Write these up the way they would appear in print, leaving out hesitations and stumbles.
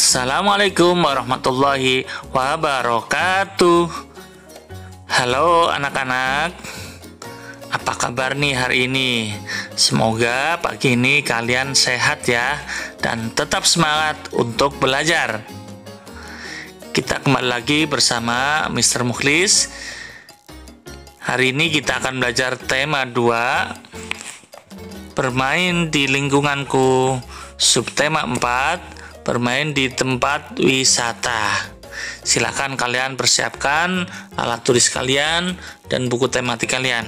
Assalamualaikum warahmatullahi wabarakatuh. Halo anak-anak, apa kabar nih hari ini? Semoga pagi ini kalian sehat ya, dan tetap semangat untuk belajar. Kita kembali lagi bersama Mr. Mukhlis. Hari ini kita akan belajar tema 2, bermain di lingkunganku. Subtema 4, bermain di tempat wisata. Silakan kalian persiapkan alat tulis kalian dan buku tematik kalian.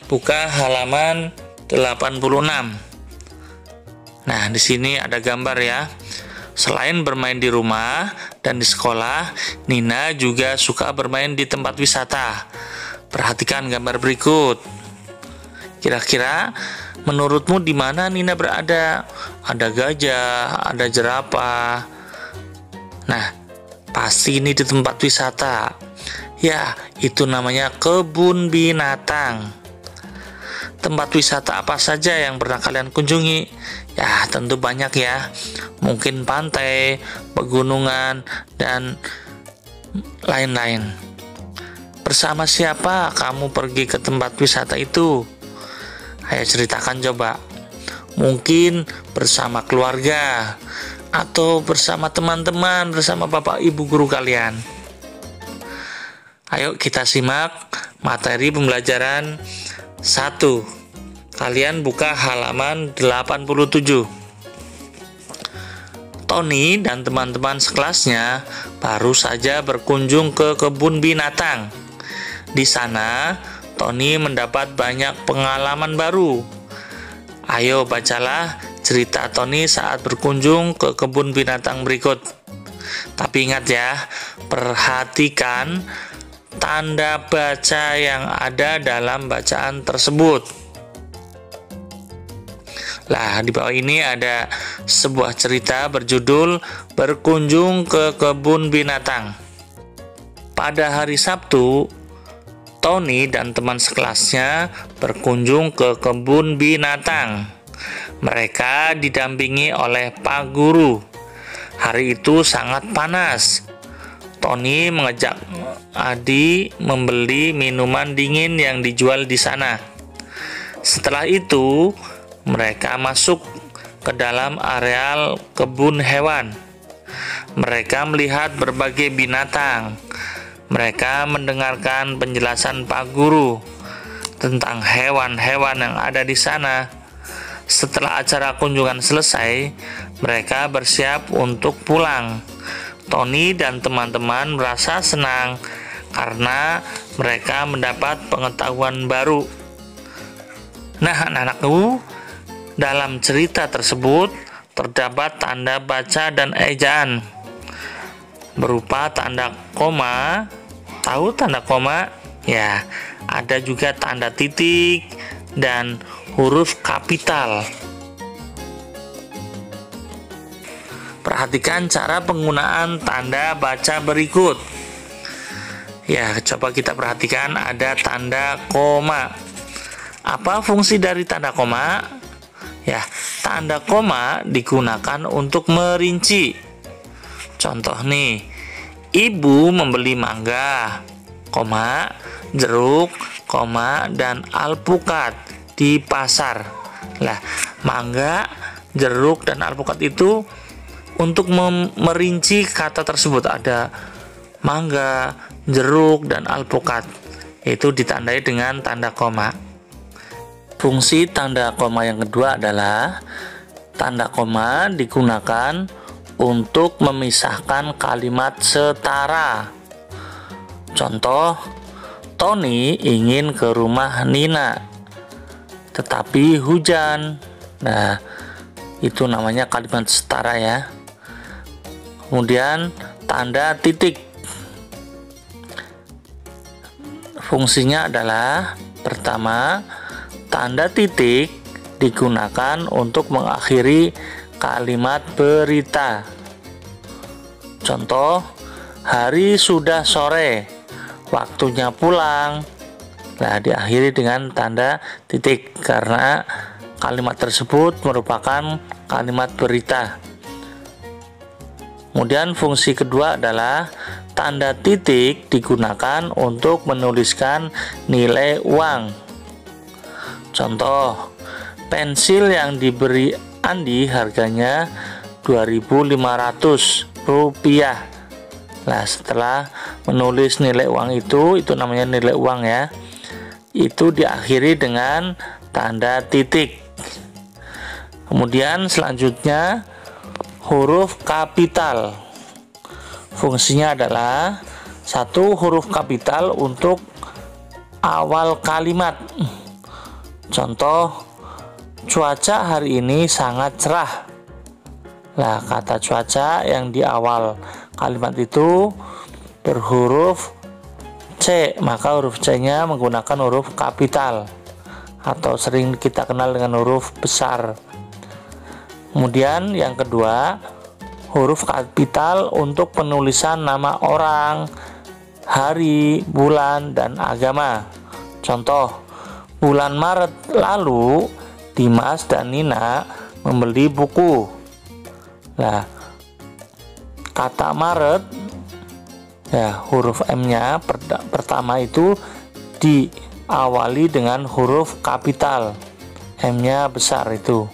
Buka halaman 86. Nah, di sini ada gambar ya. Selain bermain di rumah dan di sekolah, Nina juga suka bermain di tempat wisata. Perhatikan gambar berikut. Kira-kira menurutmu di mana Nina berada? Ada gajah, ada jerapah. Nah, pasti ini di tempat wisata. Ya, itu namanya kebun binatang. Tempat wisata apa saja yang pernah kalian kunjungi? Ya, tentu banyak ya. Mungkin pantai, pegunungan, dan lain-lain. Bersama siapa kamu pergi ke tempat wisata itu? Ayo ceritakan coba. Mungkin bersama keluarga, atau bersama teman-teman, bersama bapak ibu guru kalian. Ayo kita simak materi pembelajaran 1. Kalian buka halaman 87. Tony dan teman-teman sekelasnya baru saja berkunjung ke kebun binatang. Di sana, Tony mendapat banyak pengalaman baru. Ayo bacalah cerita Tony saat berkunjung ke kebun binatang berikut. Tapi ingat ya, perhatikan tanda baca yang ada dalam bacaan tersebut. Lah, di bawah ini ada sebuah cerita berjudul Berkunjung ke Kebun Binatang. Pada hari Sabtu, Tony dan teman sekelasnya berkunjung ke kebun binatang. Mereka didampingi oleh Pak Guru. Hari itu sangat panas. Tony mengajak Adi membeli minuman dingin yang dijual di sana. Setelah itu, mereka masuk ke dalam areal kebun hewan. Mereka melihat berbagai binatang. Mereka mendengarkan penjelasan Pak Guru tentang hewan-hewan yang ada di sana. Setelah acara kunjungan selesai, mereka bersiap untuk pulang. Tony dan teman-teman merasa senang karena mereka mendapat pengetahuan baru. Nah, anak-anakku, dalam cerita tersebut terdapat tanda baca dan ejaan berupa tanda koma. Tahu tanda koma? Ya, ada juga tanda titik dan huruf kapital. Perhatikan cara penggunaan tanda baca berikut. Ya, coba kita perhatikan ada tanda koma. Apa fungsi dari tanda koma? Ya, tanda koma digunakan untuk merinci. Contoh nih, ibu membeli mangga, koma, jeruk, koma, dan alpukat di pasar. Lah, mangga, jeruk, dan alpukat itu untuk merinci kata tersebut. Ada mangga, jeruk, dan alpukat. Itu ditandai dengan tanda koma. Fungsi tanda koma yang kedua adalah tanda koma digunakan untuk memisahkan kalimat setara. Contoh, Tony ingin ke rumah Nina, tetapi hujan. Nah, itu namanya kalimat setara ya. Kemudian tanda titik. Fungsinya adalah pertama, tanda titik digunakan untuk mengakhiri kalimat berita. Contoh, hari sudah sore, waktunya pulang. Nah, diakhiri dengan tanda titik karena kalimat tersebut merupakan kalimat berita. Kemudian fungsi kedua adalah tanda titik digunakan untuk menuliskan nilai uang. Contoh, pensil yang diberi Andi harganya Rp2.500. Nah, setelah menulis nilai uang itu namanya nilai uang ya. Itu diakhiri dengan tanda titik. Kemudian selanjutnya huruf kapital. Fungsinya adalah satu huruf kapital untuk awal kalimat. Contoh, cuaca hari ini sangat cerah. Nah, kata cuaca yang di awal kalimat itu berhuruf C, maka huruf C-nya menggunakan huruf kapital atau sering kita kenal dengan huruf besar. Kemudian yang kedua, huruf kapital untuk penulisan nama orang, hari, bulan, dan agama. Contoh, bulan Maret lalu Dimas dan Nina membeli buku. Nah, kata Maret ya, huruf M-nya pertama itu diawali dengan huruf kapital, M-nya besar itu.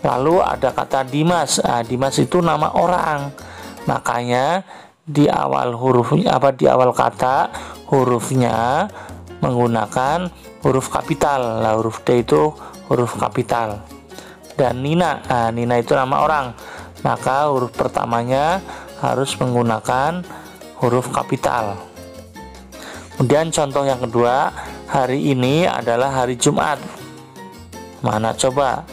Lalu ada kata Dimas. Nah, Dimas itu nama orang, makanya di awal kata hurufnya menggunakan huruf kapital. Lah, huruf D itu huruf kapital. Dan Nina, Nina itu nama orang, maka huruf pertamanya harus menggunakan huruf kapital. Kemudian contoh yang kedua, hari ini adalah hari Jumat. Mana coba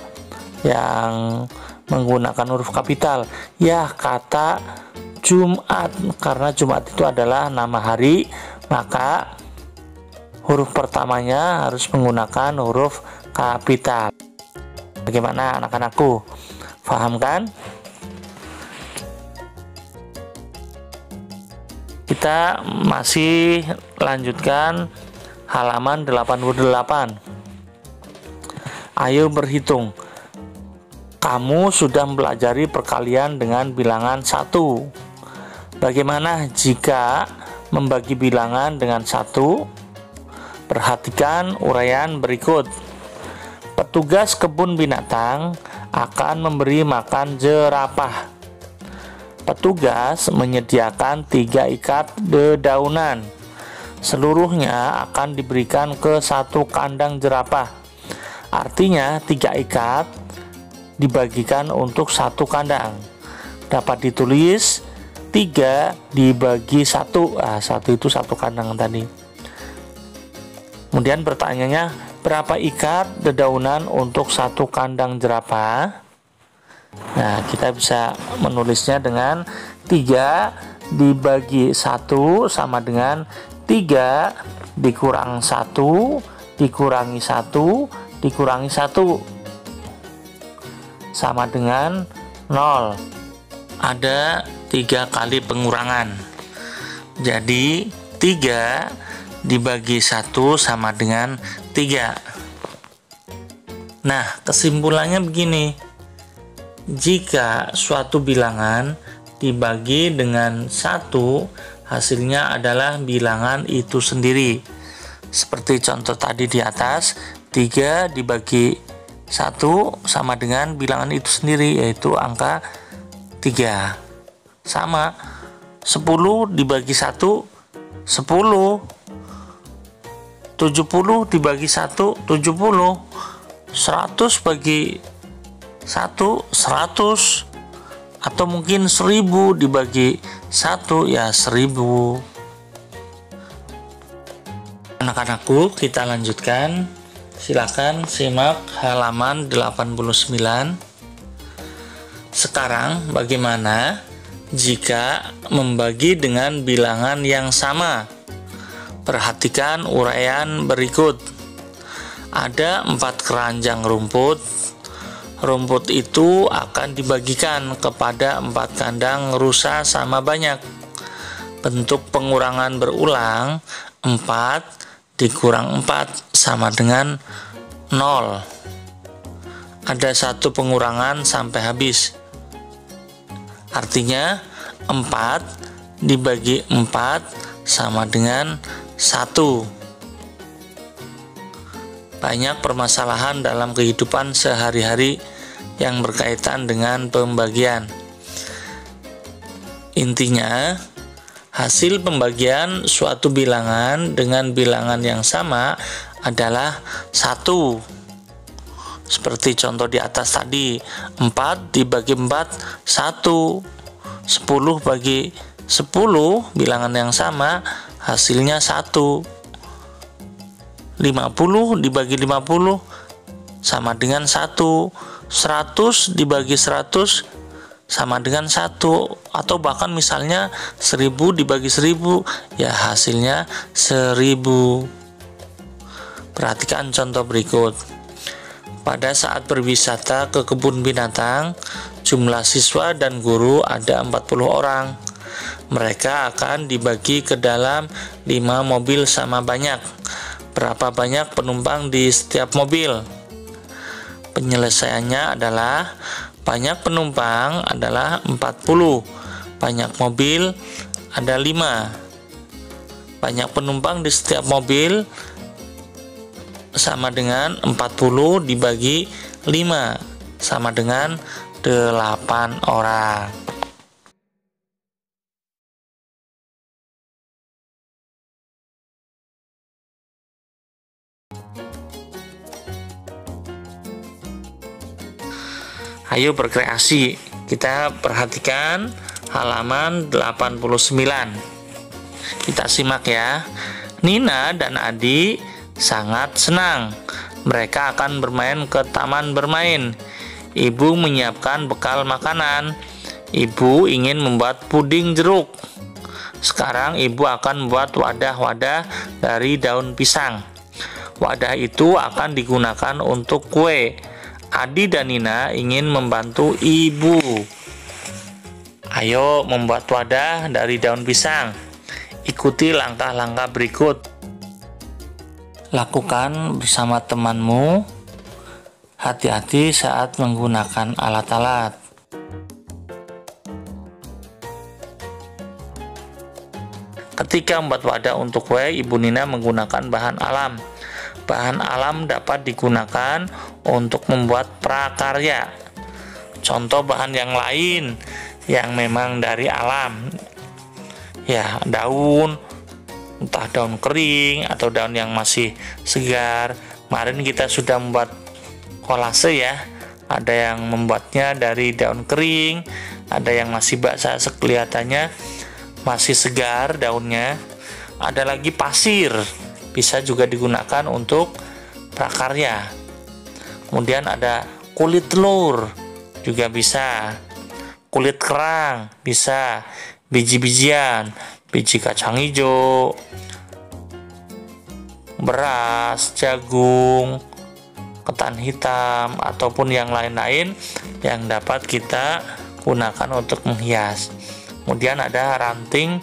yang menggunakan huruf kapital? Ya, kata Jumat, karena Jumat itu adalah nama hari, maka huruf pertamanya harus menggunakan huruf kapital. Bagaimana anak-anakku? Paham kan? Kita masih lanjutkan halaman 88. Ayo berhitung. Kamu sudah mempelajari perkalian dengan bilangan 1. Bagaimana jika membagi bilangan dengan 1? Perhatikan uraian berikut. Petugas kebun binatang akan memberi makan jerapah. Petugas menyediakan 3 ikat dedaunan. Seluruhnya akan diberikan ke 1 kandang jerapah. Artinya 3 ikat dibagikan untuk 1 kandang. Dapat ditulis 3 dibagi 1. 1 itu 1 kandang tadi. Kemudian pertanyaannya, berapa ikat dedaunan untuk 1 kandang jerapah? Nah, kita bisa menulisnya dengan 3 dibagi 1 sama dengan 3 dikurang 1 dikurangi 1 dikurangi 1 sama dengan 0. Ada 3 kali pengurangan. Jadi 3 dibagi 1 sama dengan 3. Nah, kesimpulannya begini. Jika suatu bilangan dibagi dengan 1, hasilnya adalah bilangan itu sendiri. Seperti contoh tadi di atas, 3 dibagi 1 sama dengan bilangan itu sendiri, yaitu angka 3. Sama 10 dibagi 1, 10. 70 dibagi 1, 70. 100 bagi 1, 100. Atau mungkin 1000 dibagi 1, ya 1000. Anak-anakku, kita lanjutkan. Silakan simak halaman 89. Sekarang bagaimana jika membagi dengan bilangan yang sama? Perhatikan uraian berikut. Ada 4 keranjang rumput. Rumput itu akan dibagikan kepada 4 kandang rusa sama banyak. Bentuk pengurangan berulang, 4 dikurang 4 sama dengan 0. Ada 1 pengurangan sampai habis. Artinya 4 dibagi 4 sama dengan 1. Banyak permasalahan dalam kehidupan sehari-hari yang berkaitan dengan pembagian. Intinya, hasil pembagian suatu bilangan dengan bilangan yang sama adalah 1. Seperti contoh di atas tadi, 4 dibagi 4, 1. 10 bagi 10, bilangan yang sama, hasilnya 1. 50 dibagi 50, sama dengan 1. 100 dibagi 100, sama dengan 1. Atau bahkan misalnya 1000 dibagi 1000, ya hasilnya 1000. Perhatikan contoh berikut. Pada saat berwisata ke kebun binatang, jumlah siswa dan guru ada 40 orang. Mereka akan dibagi ke dalam 5 mobil sama banyak. Berapa banyak penumpang di setiap mobil? Penyelesaiannya adalah banyak penumpang adalah 40, banyak mobil ada 5. Banyak penumpang di setiap mobil sama dengan 40 dibagi 5, sama dengan 8 orang. Ayo berkreasi. Kita perhatikan halaman 89. Kita simak ya. Nina dan Adi sangat senang. Mereka akan bermain ke taman bermain. Ibu menyiapkan bekal makanan. Ibu ingin membuat puding jeruk. Sekarang ibu akan membuat wadah-wadah dari daun pisang. Wadah itu akan digunakan untuk kue. Adi dan Nina ingin membantu ibu. Ayo membuat wadah dari daun pisang. Ikuti langkah-langkah berikut. Lakukan bersama temanmu. Hati-hati saat menggunakan alat-alat. Ketika membuat wadah untuk kue, Ibu Nina menggunakan bahan alam. Bahan alam dapat digunakan untuk membuat prakarya. Contoh bahan yang lain yang memang dari alam, ya daun, entah daun kering atau daun yang masih segar. Kemarin kita sudah membuat kolase ya, ada yang membuatnya dari daun kering, ada yang masih basah kelihatannya masih segar daunnya, ada lagi pasir, bisa juga digunakan untuk prakarya. Kemudian ada kulit telur juga bisa, kulit kerang bisa, biji-bijian, biji kacang hijau, beras, jagung, ketan hitam, ataupun yang lain-lain yang dapat kita gunakan untuk menghias. Kemudian ada ranting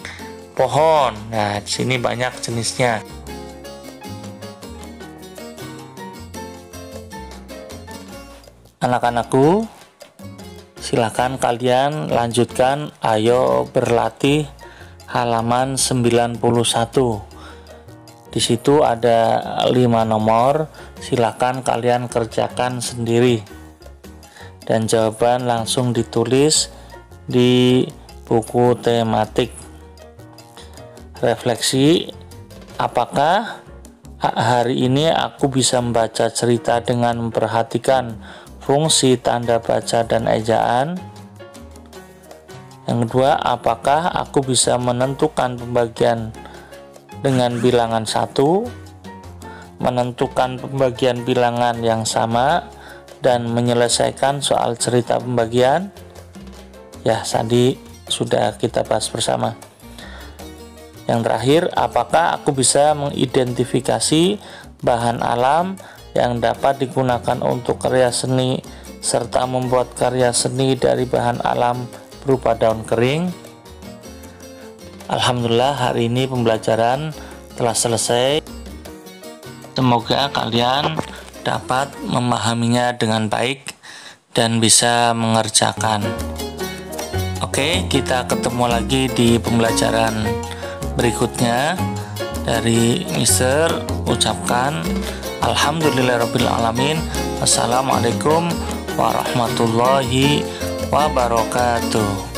pohon. Nah, di sini banyak jenisnya. Anak-anakku, silakan kalian lanjutkan. Ayo berlatih halaman 91. Di situ ada 5 nomor. Silakan kalian kerjakan sendiri. Dan jawaban langsung ditulis di buku tematik. Refleksi, apakah hari ini aku bisa membaca cerita dengan memperhatikan fungsi tanda baca dan ejaan? Yang kedua, apakah aku bisa menentukan pembagian dengan bilangan 1, menentukan pembagian bilangan yang sama, dan menyelesaikan soal cerita pembagian? Ya, tadi sudah kita bahas bersama. Yang terakhir, apakah aku bisa mengidentifikasi bahan alam yang dapat digunakan untuk karya seni serta membuat karya seni dari bahan alam berupa daun kering? Alhamdulillah, hari ini pembelajaran telah selesai. Semoga kalian dapat memahaminya dengan baik dan bisa mengerjakan. Oke, kita ketemu lagi di pembelajaran berikutnya. Dari Mister ucapkan alhamdulillahirabbil alamin. Wassalamualaikum warahmatullahi wabarakatuh.